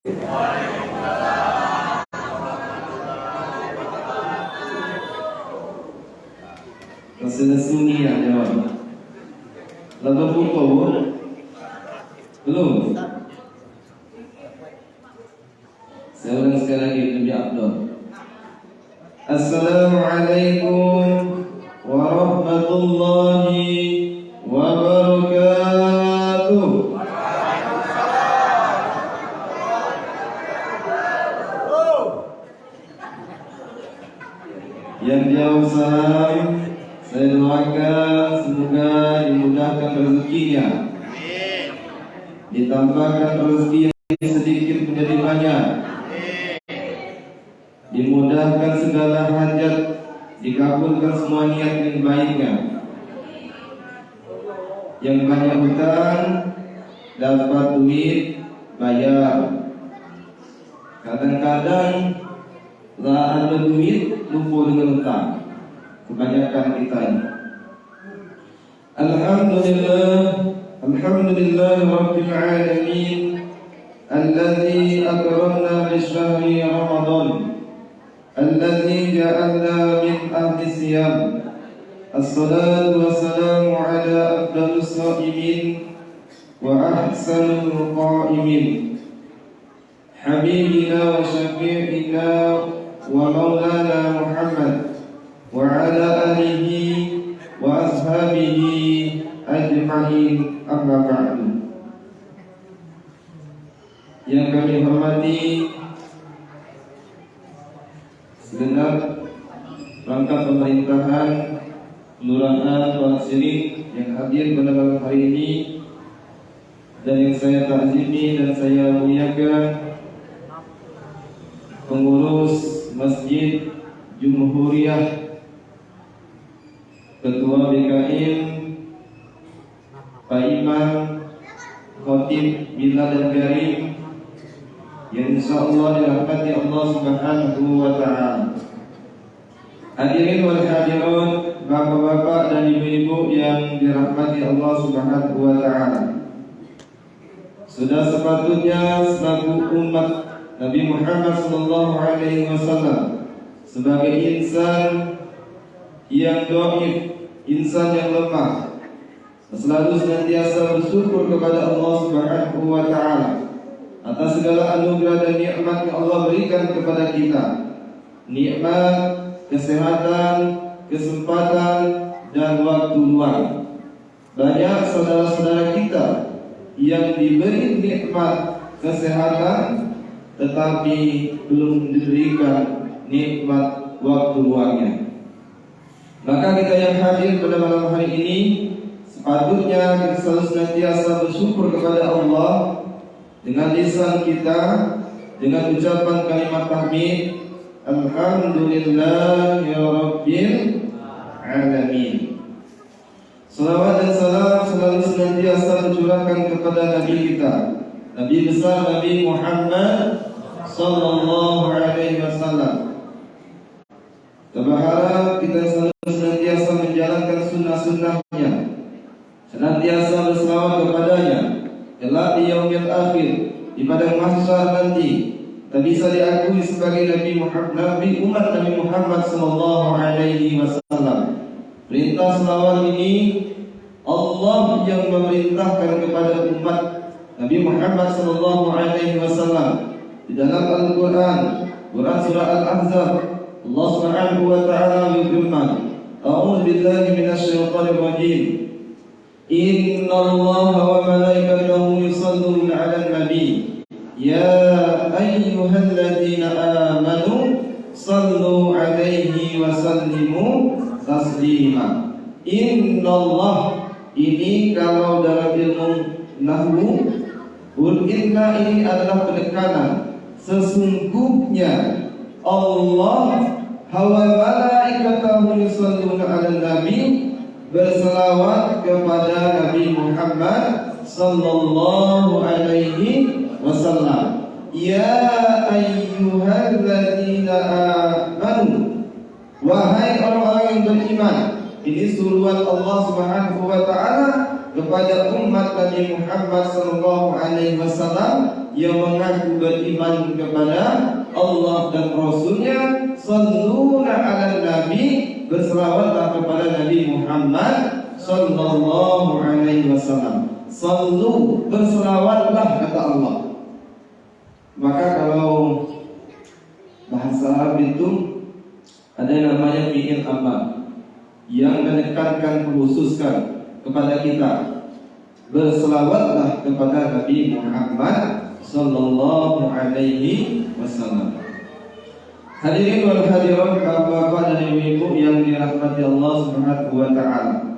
Masih sunyi ya jawab. Lalu buku belum. Saya ulang sekali lagi lebih Abdul. Assalamualaikum warahmatullahi wabarakatuh. Yang jauh salam, saya doakan semoga dimudahkan rezekinya, ditambahkan rezeki yang sedikit menjadi banyak, dimudahkan segala hajat, dikabulkan semua niat yang baiknya. Yang banyak hutang dapat duit bayar. Kadang-kadang lah ada duit lupa dengan hutang. Kebanyakan kita ini. Alhamdulillah Rabbil Alamin alladzi akramna bi syahri Ramadan alladzi ja'alna min ahli siyam. Assalatu wassalamu ala afdalus shaimin wa ahsanul qaimin habibina wa syafi'ina wa maulana Muhammad wa ala alihi wa ashabihi ajma'in, amma ba'du. Yang kami hormati segenap perangkat pemerintahan Kelurahan Tuan Sirik yang hadir pada malam hari ini dan yang saya takzimi dan saya muliakan, pengurus Masjid Jumhuriyah, Ketua BKM, Pak Imam, Khotib Bilal dan Karim, yang insyaallah dirahmati Allah Subhanahu wa ta'ala. Hadirin wal hadirat, bapak-bapak dan ibu-ibu yang dirahmati Allah Subhanahu wa ta'ala. Sudah sepatutnya selaku umat Nabi Muhammad sallallahu alaihi wasallam sebagai insan yang dhaif, insan yang lemah, selalu senantiasa bersyukur kepada Allah Subhanahu wa ta'ala atas segala anugerah dan nikmat yang Allah berikan kepada kita. Nikmat kesehatan, kesempatan dan waktu luang. Banyak saudara-saudara kita yang diberi nikmat kesehatan tetapi belum diberikan nikmat waktu luangnya. Maka kita yang hadir pada malam hari ini sepatutnya kita selalu senantiasa bersyukur kepada Allah dengan lisan kita, dengan ucapan kalimat tahmid, Alhamdulillahi Rabbil Alamin. Salawat dan salam selalu senantiasa tercurahkan kepada Nabi kita, Nabi besar Nabi Muhammad sallallahu alaihi wasallam. Kita berharap kita selalu senantiasa menjalankan sunnah-sunnahnya, senantiasa berselawat kepadanya, kelak di yaumil akhir, di padang mahsyar nanti tak bisa diakui sebagai Nabi Muhammad, Nabi umat Nabi Muhammad sallallahu alaihi wasallam. Perintah selawat ini Allah yang memerintahkan kepada umat Nabi Muhammad sallallahu alaihi wasallam di dalam Al-Qur'an, Quran surah Al-Ahzab. Allah Subhanahu wa ta'ala berfirman, A'udzu billahi minasyaitonir rajim. Innallaha wa malaikatahu yusholluna 'alan nabi. Ya ayyuhalladzina amanu sallu 'alaihi wa sallimu taslima. Innallah, ini kalau dalam ilmu nahwu, inna ini adalah penekanan. Sesungguhnya Allah wa malaikatahu yusholluna 'alan nabi, berselawat kepada Nabi Muhammad sallallahu alaihi wasallam. Ya ayyuhalladzina amanu, wahai orang-orang yang beriman. Ini suruhan Allah Subhanahu wa ta'ala kepada umat Nabi Muhammad sallallahu alaihi wasallam yang mengaku beriman kepada Allah dan Rasulnya, salluna ala nabi, berselawatlah kepada Nabi Muhammad sallallahu alaihi wasallam. Sallu, berselawatlah kata Allah. Maka kalau bahasa Arab itu ada yang namanya fi'il amar yang menekankan, khususkan kepada kita, berselawatlah kepada Nabi Muhammad sallallahu alaihi wasallam. Hadirin wal hadirat, bapak-bapak dan ibu-ibu yang dirahmati Allah Subhanahu wa taala.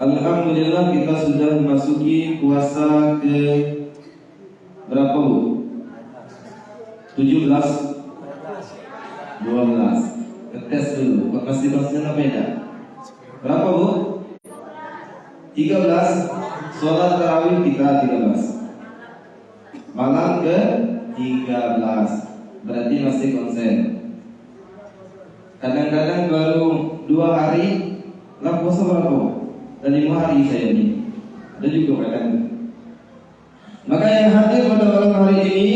Alhamdulillah kita sudah memasuki puasa ke berapa, Bu? 17, 12. Ngetes dulu, pasti-pastinya beda. Berapa, Bu? 13. Sholat tarawih kita 13. Malam ke 13. Berarti masih konsen. Kadang-kadang baru 2 hari lah puasa berapa? Dan 5 hari saya ini. Ada juga kadang. Maka yang hadir pada malam hari ini,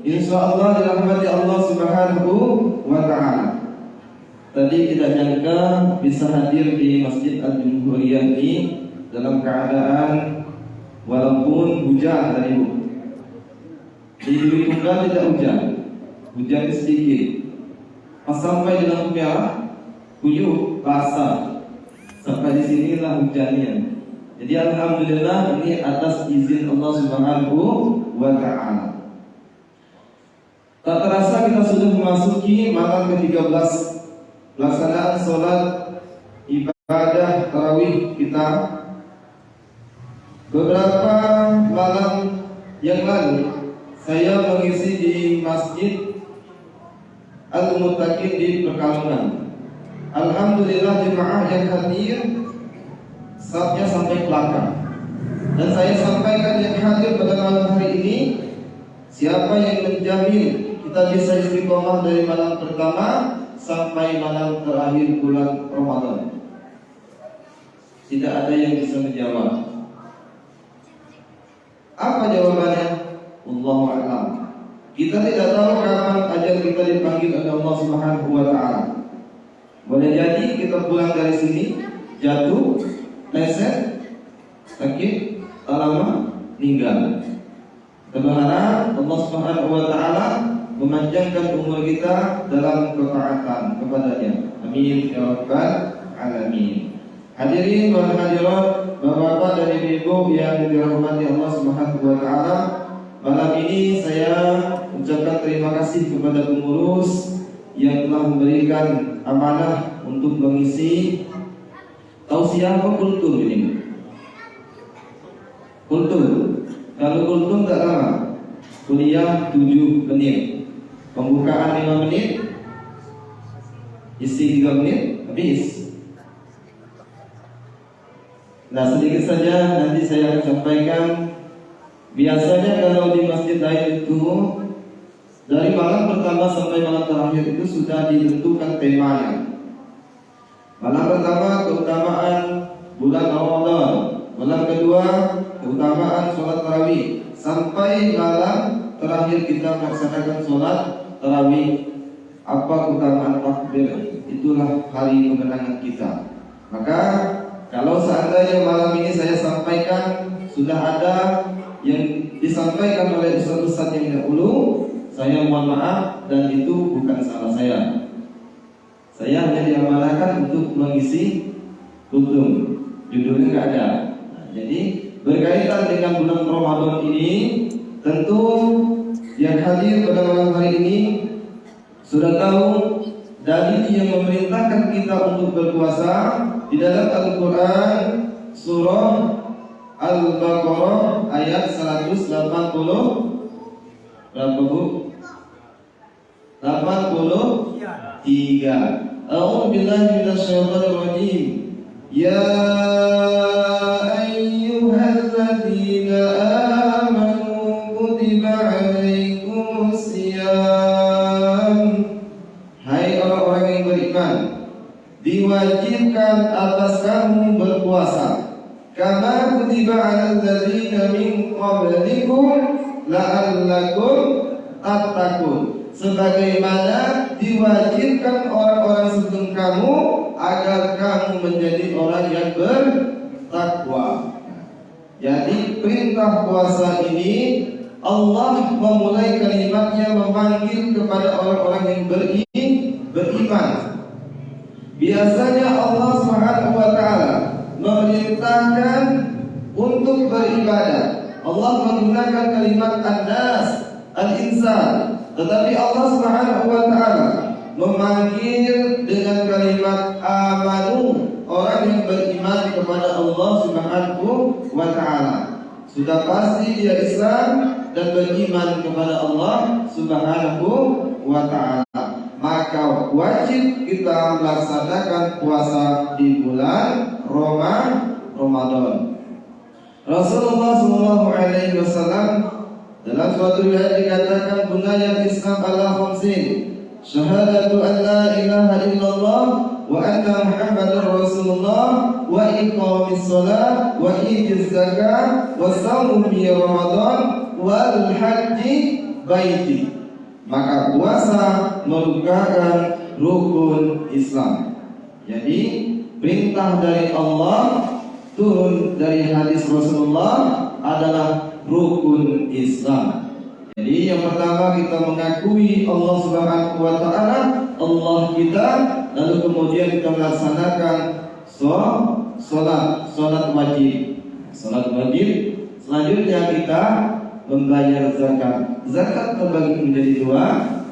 insya Allah dirahmati Allah Subhanahu wa taala. Tadi tidak nyangka bisa hadir di Masjid Al-Jumhuriyah ini dalam keadaan walaupun hujan tadi, Bu. Di Duri Tunggal tidak hujan, hujan sedikit. Pas sampai di lampu merah, kuyup basah. Sampai di sinilah hujannya. Jadi alhamdulillah ini atas izin Allah Subhanahu wa taala. Tak terasa kita sudah memasuki malam ke-13 pelaksanaan sholat ibadah tarawih kita. Beberapa malam yang lalu saya mengisi di Masjid Al-Muttaqin di Pekalongan. Alhamdulillah jemaah yang hadir saatnya sampai belakang. Dan saya sampaikan yang hadir pada malam hari ini, siapa yang menjamin kita bisa istiqomah dari malam pertama sampai malam terakhir bulan Ramadan? Tidak ada yang bisa menjawab. Apa jawabannya? Allahu a'lam. Kita tidak tahu kapan ajal kita dipanggil oleh Allah Subhanahu wa taala. Boleh jadi kita pulang dari sini jatuh, leset, sakit, tak lama meninggal. Kita berharap Allah Subhanahu wa taala memanjangkan umur kita dalam ketaatan kepadanya. Amin ya rabbal alamin. Hadirin wal hadirat, bapak-bapak dan ibu-ibu yang dirahmati Allah Subhanahu wa taala, malam ini saya ucapkan terima kasih kepada pengurus yang telah memberikan amanah untuk mengisi tausiah kultum ini. Kultum, kalau kultum tak lama, kuliah 7 menit, pembukaan 5 menit, isi 3 menit, habis. Nah, sedikit saja nanti saya akan sampaikan. Biasanya kalau di masjid lain itu dari malam pertama sampai malam terakhir itu sudah ditentukan temanya. Malam pertama keutamaan bulan Ramadan, malam kedua keutamaan sholat tarawih, sampai malam terakhir kita melaksanakan sholat tarawih. Apa keutamaan takbir? Itulah hari kemenangan kita. Maka kalau seandainya malam ini saya sampaikan sudah ada yang disampaikan oleh ustaz-ustaz yang dahulu, saya mohon maaf dan itu bukan salah saya. Saya hanya diamanahkan untuk mengisi kultum. Judulnya nggak ada. Nah, jadi berkaitan dengan bulan Ramadan ini, tentu yang hadir pada malam hari ini sudah tahu dalil yang memerintahkan kita untuk berpuasa di dalam Al-Quran surah Al-Baqarah ayat 180. Berapa, Bu? 83. A'udzu billahi minasyaitonir rajim. Ya ayyuhalladzina amanu kutiba 'alaikumusiyam. Hai orang-orang yang beriman, diwajibkan atas kamu berpuasa, kama kutiba 'alal ladzina min qablikum la'allakum tattaqun, sebagaimana diwajibkan orang-orang sebelum kamu agar kamu menjadi orang yang bertakwa. Jadi perintah puasa ini Allah memulai kalimatnya memanggil kepada orang-orang yang beriman. Biasanya Allah Subhanahu wa taala memerintahkan untuk beribadah. Allah menggunakan kalimat an-nas, al-insan, tetapi Allah Subhanahu wa taala memanggil dengan kalimat amanu, orang yang beriman kepada Allah Subhanahu wa taala. Sudah pasti dia Islam dan beriman kepada Allah Subhanahu wa taala, maka wajib kita melaksanakan puasa di bulan Ramadan. Rasulullah sallallahu alaihi wasallam dalam suatu riwayat dikatakan bunayal Islam ala khamsin, syahadatu an la ilaha illallah wa anna Muhammadar Rasulullah wa iqamis shalah wa itiz zakah wa shaumi Ramadan wal haji baiti. Maka puasa merupakan rukun Islam. Jadi perintah dari Allah turun dari hadis Rasulullah adalah rukun Islam. Jadi yang pertama kita mengakui Allah Subhanahu wa taala, Allah kita, lalu kemudian kita melaksanakan salat wajib. Selanjutnya kita membayar zakat. Zakat terbagi menjadi dua,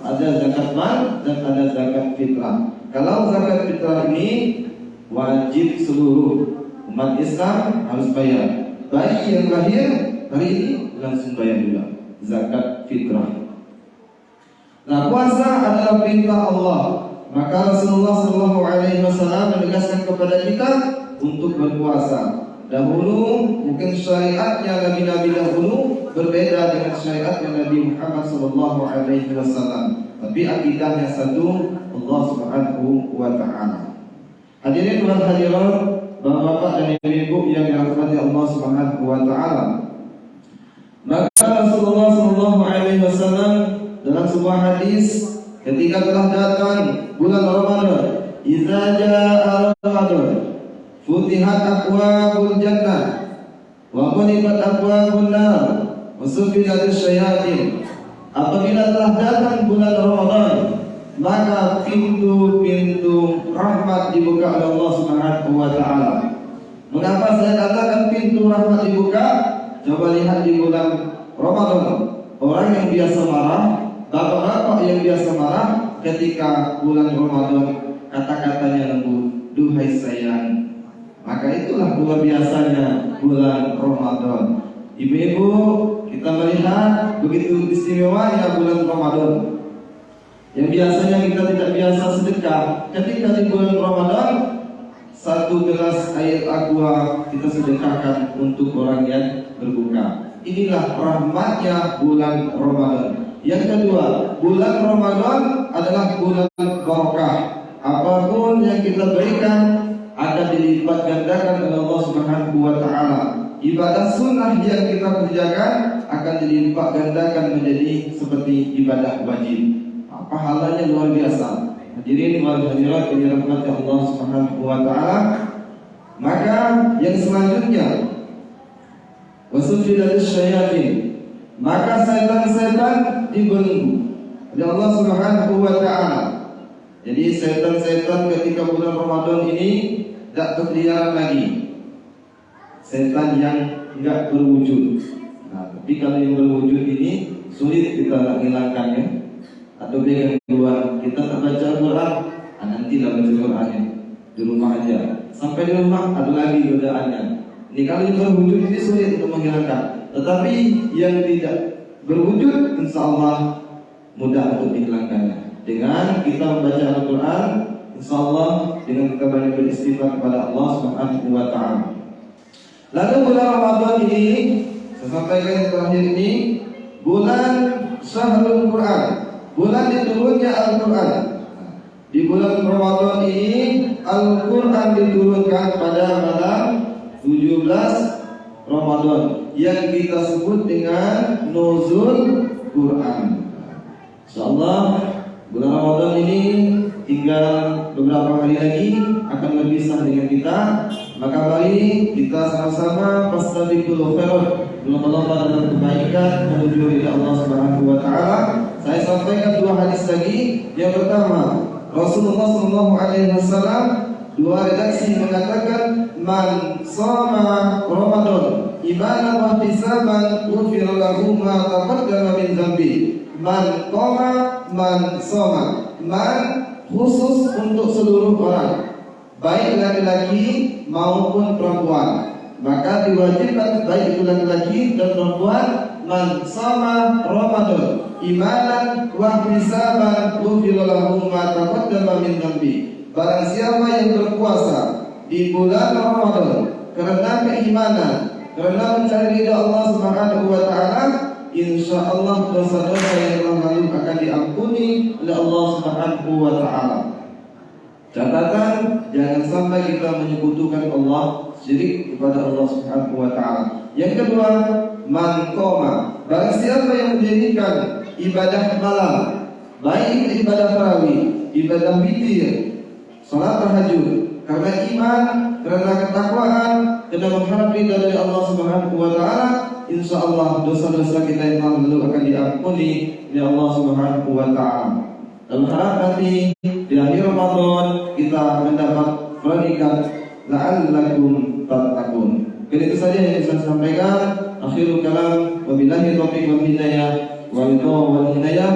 ada zakat mal dan ada zakat fitrah. Kalau zakat fitrah ini wajib seluruh umat Islam harus bayar. Bayi yang lahir hari ini langsung bayar juga zakat fitrah. Nah, puasa adalah perintah Allah. Maka Rasulullah sallallahu alaihi wasallam menegaskan kepada kita untuk berpuasa. Dahulu mungkin syariatnya nabi-nabi dahulu berbeda dengan syariatnya Nabi Muhammad sallallahu alaihi wasallam, tapi akidahnya satu, Allah Subhanahu wa taala. Hadirin dan hadirat, Bapak dan Ibu yang dirahmati Allah Subhanahu wa taala. Maka Rasulullah sallallahu alaihi wasallam dalam sebuah hadis ketika telah datang bulan Ramadan, idza jaa Ramadan futihat abwabul jannah wa ghulqat abwabun nar wa sufidat syayatin. Apabila telah datang bulan Ramadan, maka pintu-pintu rahmat dibuka oleh Allah Subhanahu wa taala. Mengapa saya katakan pintu rahmat dibuka? Coba lihat di bulan Ramadan, orang yang biasa marah, bapak-bapak yang biasa marah, ketika bulan Ramadan kata-katanya lembut, duhai sayang. Maka itulah luar biasanya bulan Ramadan. Ibu-ibu, kita melihat begitu istimewanya bulan Ramadan. Yang biasanya kita tidak biasa sedekah, ketika di bulan Ramadan 1 gelas air aqua kita sedekahkan untuk orang yang berbuka. Inilah rahmatnya bulan Ramadan. Yang kedua, bulan Ramadan adalah bulan barakah. Apapun yang kita berikan akan dilipat gandakan oleh Allah Subhanahu wa taala. Ibadah sunnah yang kita kerjakan akan dilipat gandakan menjadi seperti ibadah wajib. Pahalanya luar biasa. Hadirin wal hadirat yang dirahmati Allah Subhanahu wa taala. Maka yang selanjutnya, wasufidat syayatin, maka setan-setan dibelenggu oleh Allah Subhanahu wa taala. Jadi setan-setan ketika bulan Ramadan ini tidak berkeliaran lagi. Setan yang enggak berwujud. Nah, tapi kalau yang berwujud ini sulit kita menghilangkannya. Atau yang kedua, kita tak baca Al-Quran, nanti lah baca Qurannya di rumah aja. Sampai di rumah ada lagi godaannya. Ini kalau yang berwujud ini sulit untuk menghilangkan. Tetapi yang tidak berwujud, insya Allah mudah untuk menghilangkannya. Dengan kita membaca Al-Quran, insya Allah dengan kita banyak beristighfar kepada Allah Subhanahu wa taala. Lalu bulan Ramadan ini, saya sampaikan yang terakhir ini, bulan Syahrul Quran, bulan diturunnya Al-Quran. Di bulan Ramadan ini Al-Quran diturunkan pada malam 17 Ramadan yang kita sebut dengan Nuzul Quran. InsyaAllah bulan Ramadan ini tinggal beberapa hari lagi akan berpisah dengan kita. Maka mari kita sama-sama fastabiqul khairat, berlomba-lomba dalam kebaikan menuju ridha Allah Subhanahu wa taala. Saya sampaikan dua hadis lagi. Yang pertama, Rasulullah SAW dua redaksi mengatakan man shoma Ramadan imanan wa ihtisaban ghufira lahu ma taqaddama min dzambi. Man qoma man shoma. Man khusus untuk seluruh orang, baik laki-laki maupun perempuan. Maka diwajibkan baik itu laki-laki dan perempuan man shoma Ramadan imanan wa ihtisaban ghufira lahu ma taqaddama min dzambi. Barang siapa yang berpuasa di bulan Ramadan karena keimanan, karena mencari ridha Allah Subhanahu wa taala, insyaallah dosa-dosa yang telah lalu akan diampuni oleh Allah Subhanahu wa taala. Catatan, jangan sampai kita menyekutukan Allah, syirik kepada Allah Subhanahu wa taala. Yang kedua, man qoma, barang siapa yang menjadikan ibadah malam, baik itu ibadah tarawih, ibadah witir, salat tahajud, karena iman, karena ketakwaan, karena mengharap ridha dari Allah Subhanahu wa taala, insyaallah dosa-dosa kita yang lalu akan diampuni oleh Allah Subhanahu wa taala. Dalam harap nanti di akhir Ramadan kita mendapat predikat la'allakum tattaqun. Itu saja yang bisa saya sampaikan. Akhirul kalam, wabillahi taufiq wal hidayah, wal hidayah.